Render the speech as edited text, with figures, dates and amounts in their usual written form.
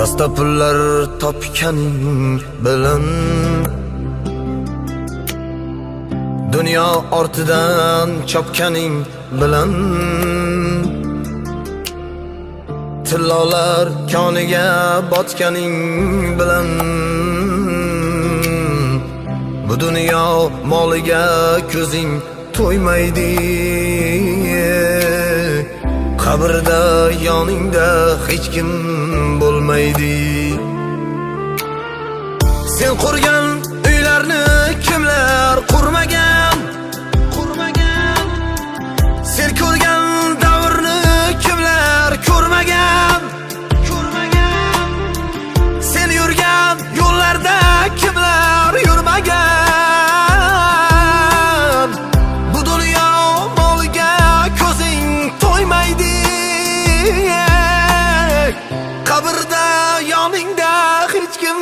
Dasta pullar topganing bilan dunyo ortidan chopganing bilan tillolar koniga botganing bilan bu dunyo moliga ko'zing to'ymaydi. Qabrda yoningda hech kim bo'lmaydi. Sen qurgan uylarni kimlar qurmagan? Sen ko'rgan davrni kimlar ko'rmagan? Sen yurgan yo'llarda kimlar yurmagan? Bu dunyo moliga ko'zing to'ymaydi. Qabrda yoningda hech kim